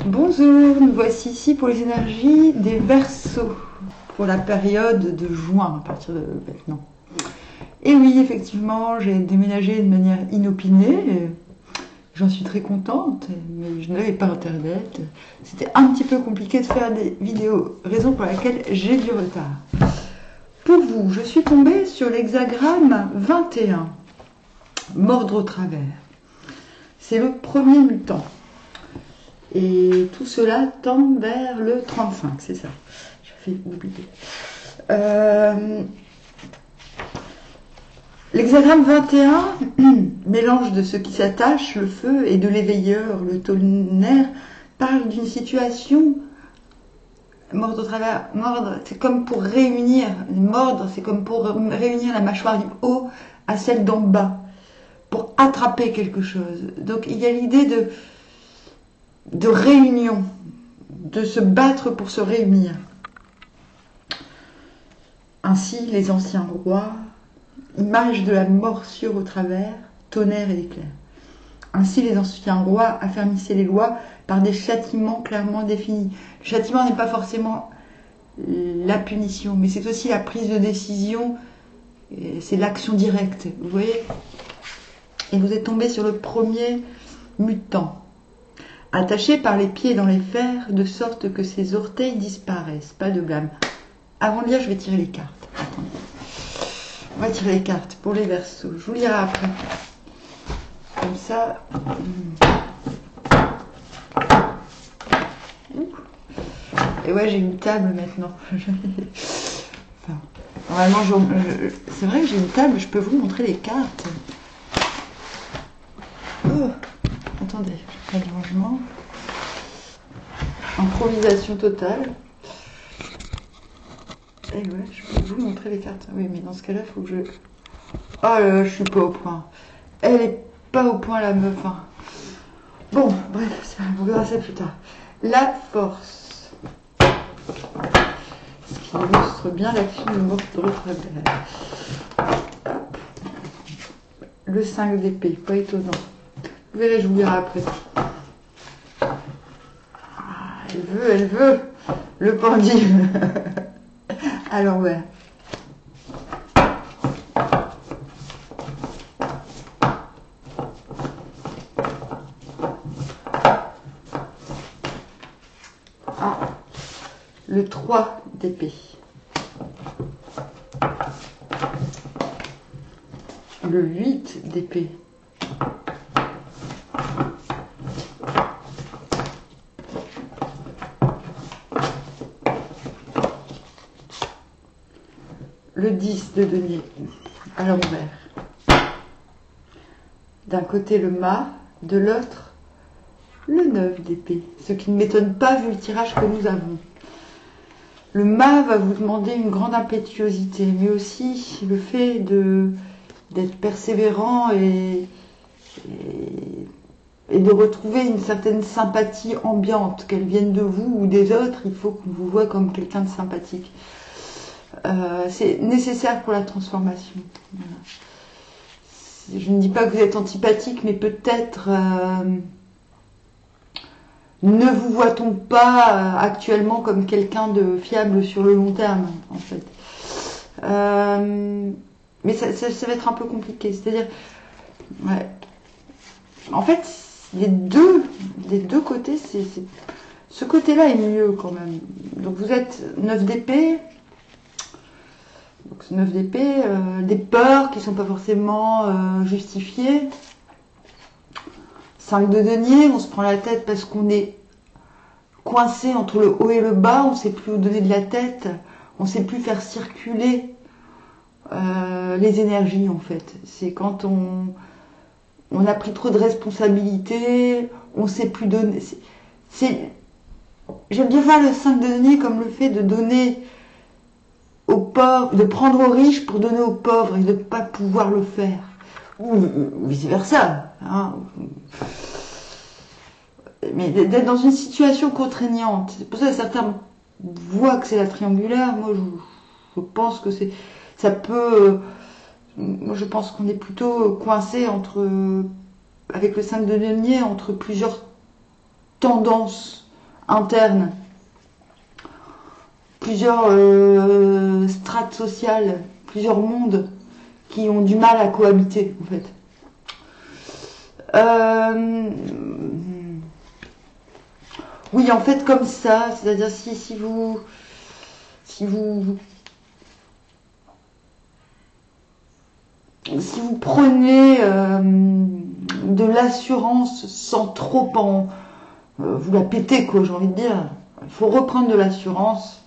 Bonjour, nous voici ici pour les énergies des Verseaux, pour la période de juin, à partir de maintenant. Et oui, effectivement, j'ai déménagé de manière inopinée, j'en suis très contente, mais je n'avais pas internet. C'était un petit peu compliqué de faire des vidéos, raison pour laquelle j'ai du retard. Pour vous, je suis tombée sur l'hexagramme 21, mordre au travers. C'est le premier mutant. Et tout cela tend vers le 35, c'est ça. Je fais oublier. L'hexagramme 21, mélange de ce qui s'attache, le feu, et de l'éveilleur, le tonnerre, parle d'une situation. Mordre au travers, mordre, c'est comme pour réunir, mordre, c'est comme pour réunir la mâchoire du haut à celle d'en bas, pour attraper quelque chose. Donc il y a l'idée de réunion, de se battre pour se réunir. Ainsi, les anciens rois, image de la morsure au travers, tonnerre et éclair. Ainsi, les anciens rois affermissaient les lois par des châtiments clairement définis. Le châtiment n'est pas forcément la punition, mais c'est aussi la prise de décision, c'est l'action directe, vous voyez. Et vous êtes tombé sur le premier mutant. Attaché par les pieds dans les fers, de sorte que ses orteils disparaissent. Pas de blâme. Avant de lire, je vais tirer les cartes. Attendez. On va tirer les cartes pour les Verseaux. Je vous lirai après. Comme ça. Et ouais, j'ai une table maintenant. Enfin, normalement, c'est vrai que j'ai une table, je peux vous montrer les cartes. Oh. Attendez, je fais le rangement. Improvisation totale. Et ouais, je peux vous montrer les cartes. Oui, mais dans ce cas-là, il faut que je... Oh là là, je suis pas au point. Elle est pas au point, la meuf. Hein. Bon, bref, vous verrez ça plus tard. La force. Ce qui illustre bien l'action de mordre au travers. Le 5 d'épée, pas étonnant. Vous verrez, je vous dirai après. Ah, elle veut. Le pendule. Alors, ouais. Ah, le 3 d'épée. Le 8 d'épée. Le 10 de denier, à l'envers. D'un côté le mât, de l'autre le 9 d'épée. Ce qui ne m'étonne pas vu le tirage que nous avons. Le mât va vous demander une grande impétuosité, mais aussi le fait d'être persévérant et de retrouver une certaine sympathie ambiante, qu'elle vienne de vous ou des autres, il faut qu'on vous voit comme quelqu'un de sympathique. C'est nécessaire pour la transformation. Voilà. Je ne dis pas que vous êtes antipathique, mais peut-être ne vous voit-on pas actuellement comme quelqu'un de fiable sur le long terme, en fait. Mais ça va être un peu compliqué. C'est-à-dire, ouais. En fait, les deux côtés, ce côté-là est mieux quand même. Donc vous êtes 9 d'épée. Donc ce 9 d'épée, des peurs qui ne sont pas forcément justifiées. 5 de denier, on se prend la tête parce qu'on est coincé entre le haut et le bas, on ne sait plus où donner de la tête, on ne sait plus faire circuler les énergies en fait. C'est quand on a pris trop de responsabilités, on ne sait plus donner. J'aime bien voir le 5 de denier comme le fait de donner aux pauvres, de prendre aux riches pour donner aux pauvres et de ne pas pouvoir le faire. Ou vice versa. Hein. Mais d'être dans une situation contraignante. C'est pour ça que certains voient que c'est la triangulaire. Moi, je pense que ça peut... Moi, je pense qu'on est plutôt coincé avec le 5 de denier, entre plusieurs tendances internes, plusieurs strates sociales, plusieurs mondes qui ont du mal à cohabiter, en fait. Oui, en fait, comme ça, c'est-à-dire si vous prenez de l'assurance sans trop vous la péter, quoi, j'ai envie de dire. Il faut reprendre de l'assurance,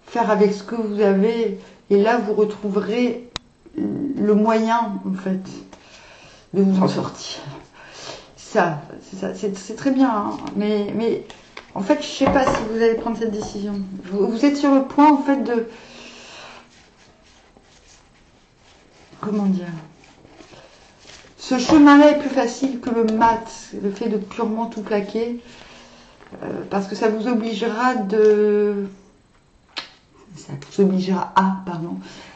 faire avec ce que vous avez, et là vous retrouverez le moyen, en fait, de vous en sortir. Ça, c'est très bien, hein, mais en fait, je sais pas si vous allez prendre cette décision. Vous êtes sur le point, en fait, de... Comment dire? Ce chemin-là est plus facile que le mat, le fait de purement tout plaquer, parce que ça vous obligera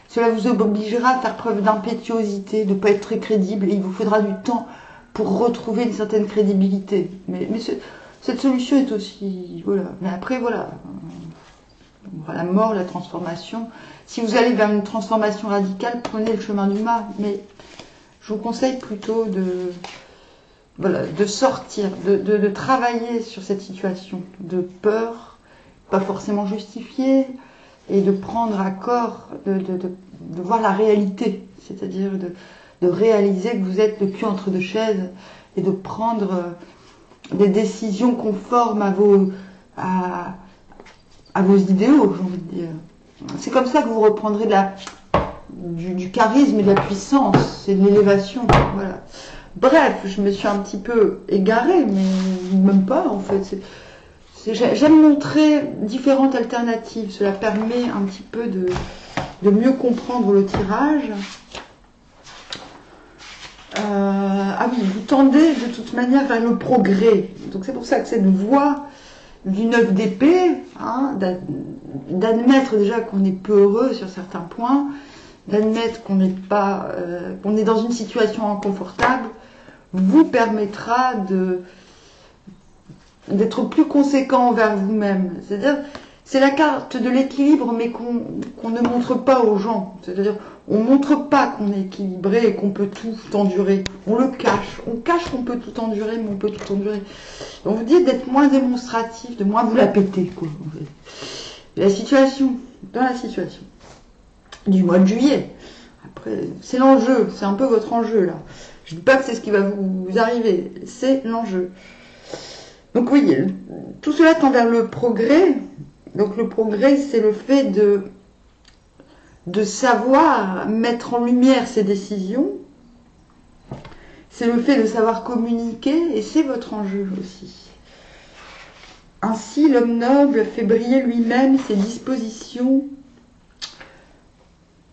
Cela vous obligera à faire preuve d'impétuosité, de ne pas être très crédible, et il vous faudra du temps pour retrouver une certaine crédibilité. Mais cette solution est aussi... Voilà. Mais après, voilà. La mort, la transformation. Si vous allez vers une transformation radicale, prenez le chemin du mal. Mais je vous conseille plutôt de sortir, de travailler sur cette situation de peur, pas forcément justifiée, et de prendre à corps, de voir la réalité, c'est-à-dire de réaliser que vous êtes le cul entre deux chaises et de prendre des décisions conformes à vos idéaux, j'ai envie de dire. C'est comme ça que vous reprendrez du charisme et de la puissance et de l'élévation. Voilà. Bref, je me suis un petit peu égarée, mais même pas en fait. J'aime montrer différentes alternatives. Cela permet un petit peu de mieux comprendre le tirage. Ah oui, vous tendez de toute manière vers le progrès. Donc c'est pour ça que cette voie du 9 d'épée, hein, d'admettre déjà qu'on est peu heureux sur certains points, d'admettre qu'on n'est pas, qu'on est dans une situation inconfortable, vous permettra d'être plus conséquent envers vous-même. C'est-à-dire, c'est la carte de l'équilibre, mais qu'on ne montre pas aux gens. C'est-à-dire, on ne montre pas qu'on est équilibré et qu'on peut tout endurer. On le cache. On cache qu'on peut tout endurer, mais on peut tout endurer. On vous dit d'être moins démonstratif, de moins vous la péter, quoi. En fait. Dans la situation du mois de juillet. Après, c'est l'enjeu. C'est un peu votre enjeu, là. Je ne dis pas que c'est ce qui va vous arriver. C'est l'enjeu. Donc oui, tout cela tend vers le progrès. Donc le progrès, c'est le fait de savoir mettre en lumière ses décisions. C'est le fait de savoir communiquer, et c'est votre enjeu aussi. Ainsi, l'homme noble fait briller lui-même ses dispositions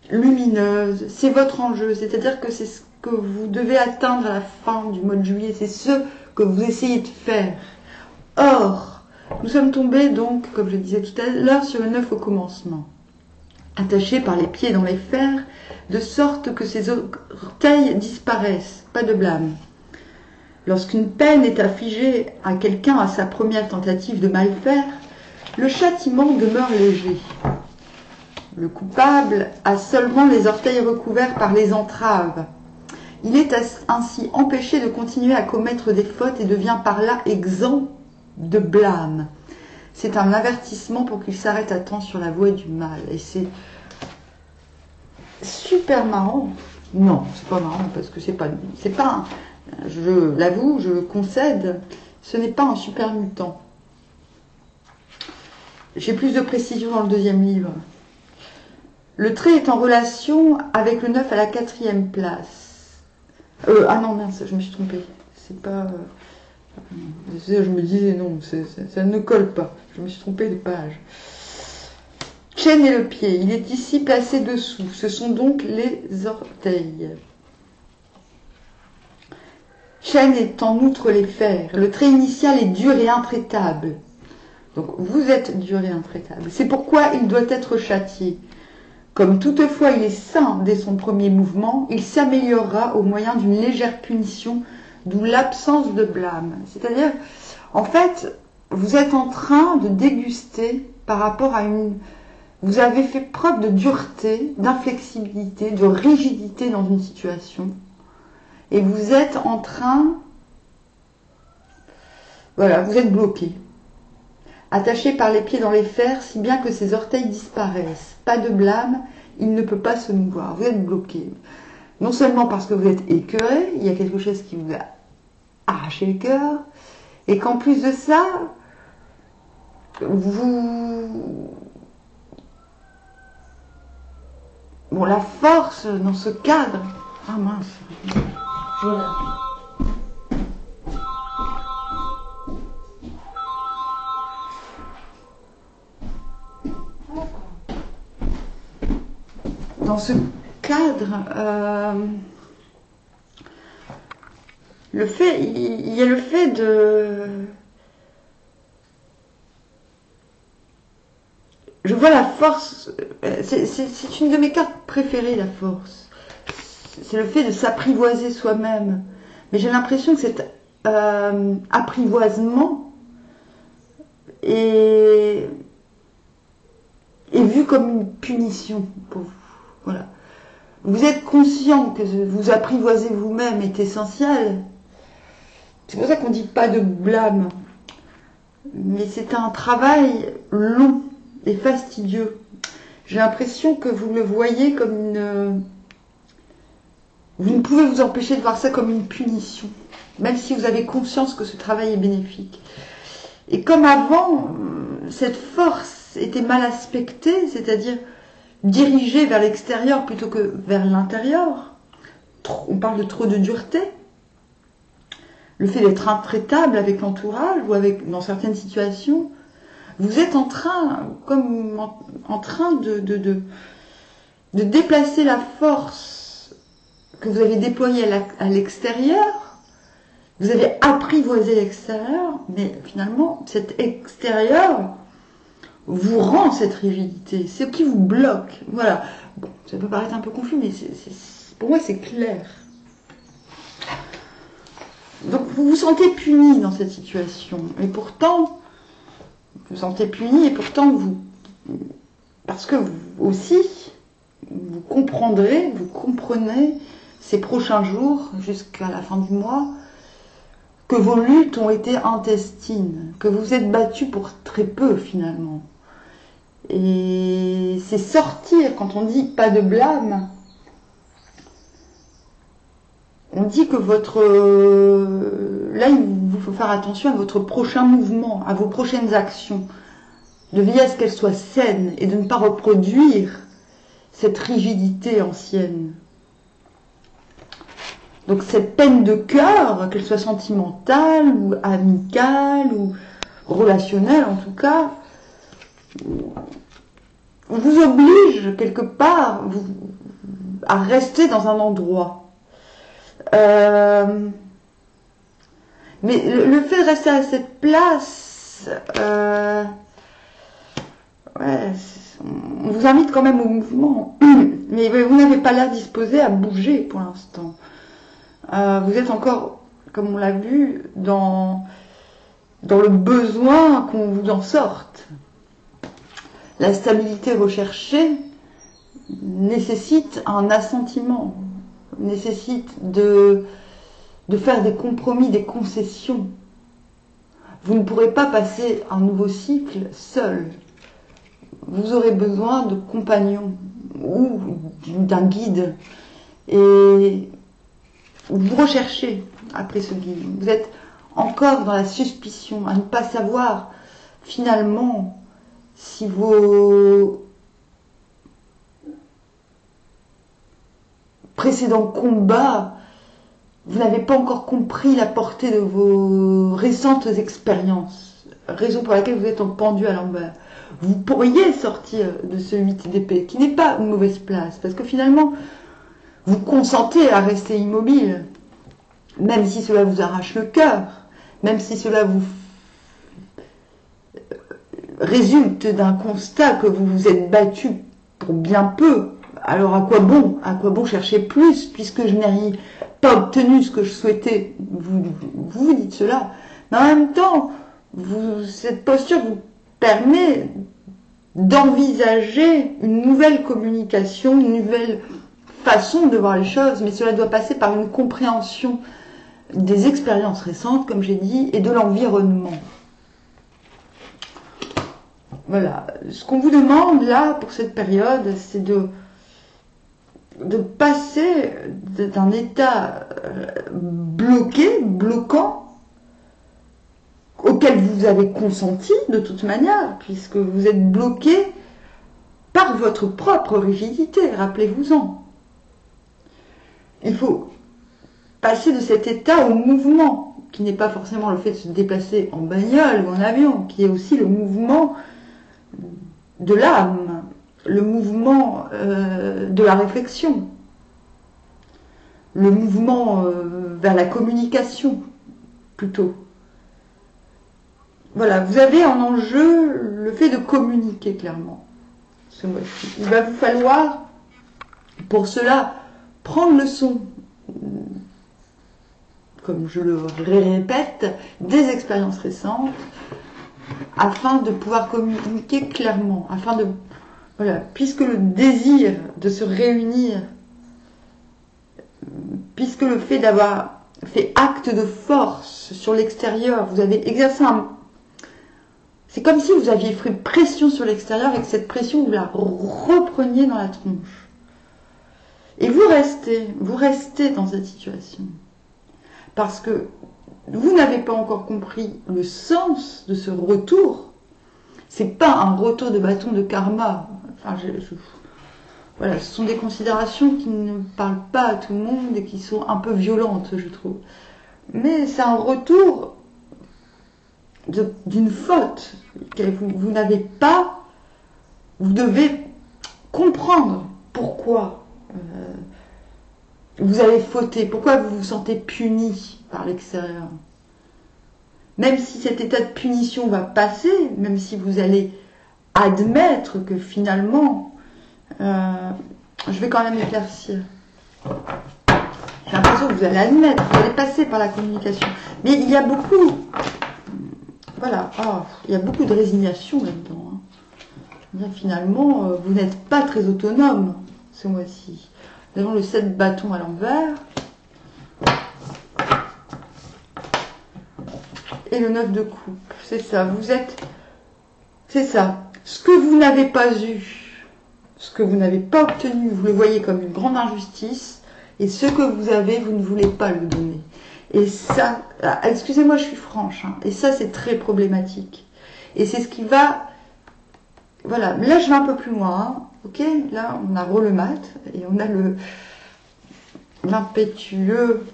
lumineuses. C'est votre enjeu, c'est-à-dire que c'est ce que vous devez atteindre à la fin du mois de juillet. C'est ce que vous essayez de faire. Or, nous sommes tombés donc, comme je disais tout à l'heure, sur le 9 au commencement, attaché par les pieds dans les fers, de sorte que ses orteils disparaissent, pas de blâme. Lorsqu'une peine est affligée à quelqu'un à sa première tentative de mal faire, le châtiment demeure léger. Le coupable a seulement les orteils recouverts par les entraves. Il est ainsi empêché de continuer à commettre des fautes et devient par là exempt de blâme. C'est un avertissement pour qu'il s'arrête à temps sur la voie du mal. Et c'est super marrant. Non, c'est pas marrant parce que c'est pas je l'avoue, je concède, ce n'est pas un super mutant. J'ai plus de précision dans le deuxième livre. Le trait est en relation avec le 9 à la 4e place. Ah non, mince, je me suis trompée. C'est pas... je me disais non, ça ne colle pas. Je me suis trompée de page. Chaîne et le pied. Il est ici placé dessous. Ce sont donc les orteils. Chaîne est en outre les fers. Le trait initial est dur et intraitable. Donc vous êtes dur et intraitable. C'est pourquoi il doit être châtié. Comme toutefois il est sain dès son premier mouvement, il s'améliorera au moyen d'une légère punition, d'où l'absence de blâme. C'est-à-dire, en fait, vous êtes en train de déguster par rapport à une... Vous avez fait preuve de dureté, d'inflexibilité, de rigidité dans une situation. Et vous êtes en train... Voilà, vous êtes bloqué. Attaché par les pieds dans les fers, si bien que ses orteils disparaissent. Pas de blâme, il ne peut pas se mouvoir. Vous êtes bloqué. Non seulement parce que vous êtes écœuré, il y a quelque chose qui vous a arraché le cœur, et qu'en plus de ça, bon, la force dans ce cadre... Ah mince. Voilà. Dans ce cadre, il y a le fait de... Je vois la force, c'est une de mes cartes préférées, la force. C'est le fait de s'apprivoiser soi-même. Mais j'ai l'impression que cet apprivoisement est vu comme une punition pour vous. Voilà. Vous êtes conscient que vous apprivoiser vous-même est essentiel. C'est pour ça qu'on ne dit pas de blâme. Mais c'est un travail long et fastidieux. J'ai l'impression que vous le voyez comme une... Vous ne pouvez vous empêcher de voir ça comme une punition, même si vous avez conscience que ce travail est bénéfique. Et comme avant, cette force était mal aspectée, c'est-à-dire dirigée vers l'extérieur plutôt que vers l'intérieur. On parle de trop de dureté. Le fait d'être intraitable avec l'entourage ou avec, dans certaines situations, vous êtes en train de déplacer la force que vous avez déployée à l'extérieur. Vous avez apprivoisé l'extérieur, mais finalement, cet extérieur vous rend cette rigidité. C'est ce qui vous bloque. Voilà. Bon, ça peut paraître un peu confus, mais pour moi, c'est clair. Donc, vous vous sentez puni dans cette situation. Et pourtant, vous vous sentez puni, et pourtant, parce que vous aussi, vous comprenez ces prochains jours, jusqu'à la fin du mois, que vos luttes ont été intestines, que vous êtes battu pour très peu, finalement. Et c'est sortir, quand on dit pas de blâme, on dit que là, il faut faire attention à votre prochain mouvement, à vos prochaines actions, de veiller à ce qu'elles soient saines et de ne pas reproduire cette rigidité ancienne. Donc cette peine de cœur, qu'elle soit sentimentale ou amicale ou relationnelle en tout cas, vous oblige quelque part à rester dans un endroit. Mais le fait de rester à cette place, ouais, on vous invite quand même au mouvement, mais vous n'avez pas l'air disposé à bouger pour l'instant. Vous êtes encore, comme on l'a vu, dans le besoin qu'on vous en sorte. La stabilité recherchée nécessite un assentiment, nécessite de faire des compromis, des concessions. Vous ne pourrez pas passer un nouveau cycle seul. Vous aurez besoin de compagnons ou d'un guide. Et vous recherchez après ce guide. Vous êtes encore dans la suspicion, à ne pas savoir finalement si vos précédents combats, vous n'avez pas encore compris la portée de vos récentes expériences, raison pour laquelle vous êtes pendu à l'envers. Vous pourriez sortir de ce 8 d'épée, qui n'est pas une mauvaise place, parce que finalement, vous consentez à rester immobile, même si cela vous arrache le cœur, même si cela vous résulte d'un constat que vous vous êtes battu pour bien peu. Alors à quoi bon chercher plus, puisque je n'ai pas obtenu ce que je souhaitais. Vous dites cela, mais en même temps, cette posture vous permet d'envisager une nouvelle communication, une nouvelle façon de voir les choses, mais cela doit passer par une compréhension des expériences récentes, comme j'ai dit, et de l'environnement. Voilà. Ce qu'on vous demande là, pour cette période, c'est de passer d'un état bloquant, auquel vous avez consenti de toute manière, puisque vous êtes bloqué par votre propre rigidité, rappelez-vous-en. Il faut passer de cet état au mouvement, qui n'est pas forcément le fait de se déplacer en bagnole ou en avion, qui est aussi le mouvement de l'âme, le mouvement de la réflexion, le mouvement vers la communication, plutôt. Voilà, vous avez en enjeu le fait de communiquer clairement ce mois-ci. Il va vous falloir, pour cela, prendre le son, comme je le répète, des expériences récentes, afin de pouvoir communiquer clairement, afin de, voilà, puisque le désir de se réunir, puisque le fait d'avoir fait acte de force sur l'extérieur, vous avez exercé un... C'est comme si vous aviez fait pression sur l'extérieur et que cette pression, vous la repreniez dans la tronche. Et vous restez dans cette situation. Parce que vous n'avez pas encore compris le sens de ce retour. C'est pas un retour de bâton de karma. Enfin, voilà, ce sont des considérations qui ne parlent pas à tout le monde et qui sont un peu violentes, je trouve. Mais c'est un retour d'une faute que vous n'avez pas. Vous devez comprendre pourquoi vous avez fauté, pourquoi vous vous sentez puni par l'extérieur. Même si cet état de punition va passer, même si vous allez admettre que finalement, je vais quand même éclaircir. J'ai l'impression que vous allez admettre, vous allez passer par la communication. Mais il y a beaucoup, voilà, il y a beaucoup de résignation là-dedans. Hein. Finalement, vous n'êtes pas très autonome ce mois-ci. Nous avons le 7 bâtons à l'envers. Et le 9 de coupe. C'est ça, vous êtes... C'est ça. Ce que vous n'avez pas eu, ce que vous n'avez pas obtenu, vous le voyez comme une grande injustice. Et ce que vous avez, vous ne voulez pas le donner. Et ça, excusez-moi, je suis franche, hein, et ça c'est très problématique. Et c'est ce qui va, voilà, là je vais un peu plus loin, hein, ok, là on a Rôle-Mat, et on a l'impétueux,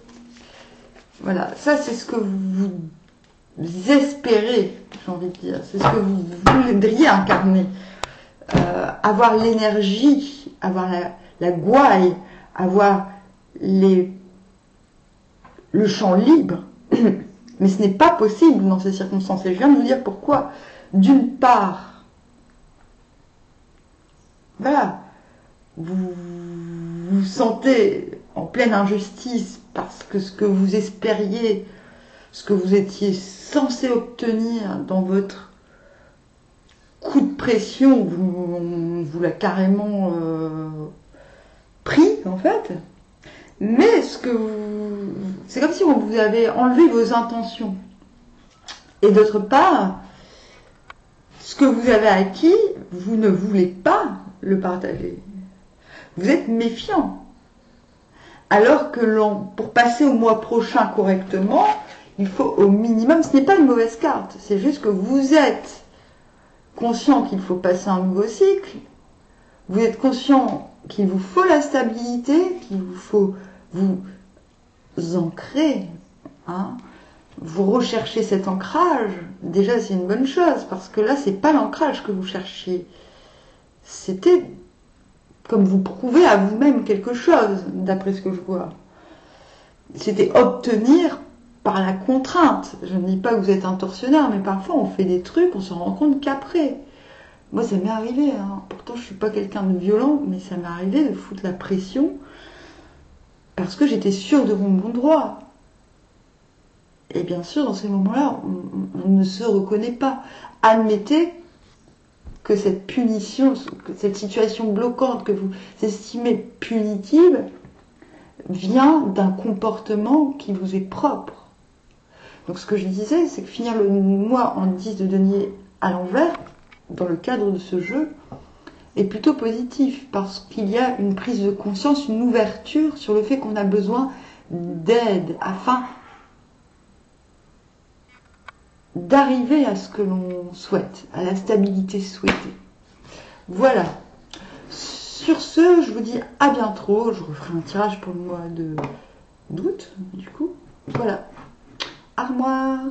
voilà, ça c'est ce que vous espérez, j'ai envie de dire, c'est ce que vous voudriez incarner, avoir l'énergie, avoir la gouaille, avoir le champ libre, mais ce n'est pas possible dans ces circonstances. Et je viens de vous dire pourquoi. D'une part, voilà, vous vous sentez en pleine injustice parce que ce que vous espériez, ce que vous étiez censé obtenir dans votre coup de pression, vous l'a carrément pris en fait. Mais c'est comme si on vous avait enlevé vos intentions. Et d'autre part, ce que vous avez acquis, vous ne voulez pas le partager. Vous êtes méfiant. Alors que pour passer au mois prochain correctement, il faut au minimum, ce n'est pas une mauvaise carte, c'est juste que vous êtes conscient qu'il faut passer un nouveau cycle, vous êtes conscient qu'il vous faut la stabilité, qu'il vous faut vous ancrer, hein, vous recherchez cet ancrage, déjà c'est une bonne chose, parce que là c'est pas l'ancrage que vous cherchiez, c'était comme vous prouvez à vous-même quelque chose, d'après ce que je vois. C'était obtenir par la contrainte. Je ne dis pas que vous êtes un tortionnaire, mais parfois on fait des trucs, on se rend compte qu'après. Moi, ça m'est arrivé. Hein. Pourtant, je ne suis pas quelqu'un de violent, mais ça m'est arrivé de foutre la pression parce que j'étais sûre de mon bon droit. Et bien sûr, dans ces moments-là, on ne se reconnaît pas. Admettez que cette punition, que cette situation bloquante que vous estimez punitive, vient d'un comportement qui vous est propre. Donc ce que je disais, c'est que finir le mois en 10 de denier à l'envers, dans le cadre de ce jeu, est plutôt positif, parce qu'il y a une prise de conscience, une ouverture sur le fait qu'on a besoin d'aide afin d'arriver à ce que l'on souhaite, à la stabilité souhaitée. Voilà. Sur ce, je vous dis à bientôt. Je referai un tirage pour le mois d'août, du coup. Voilà. Armoire.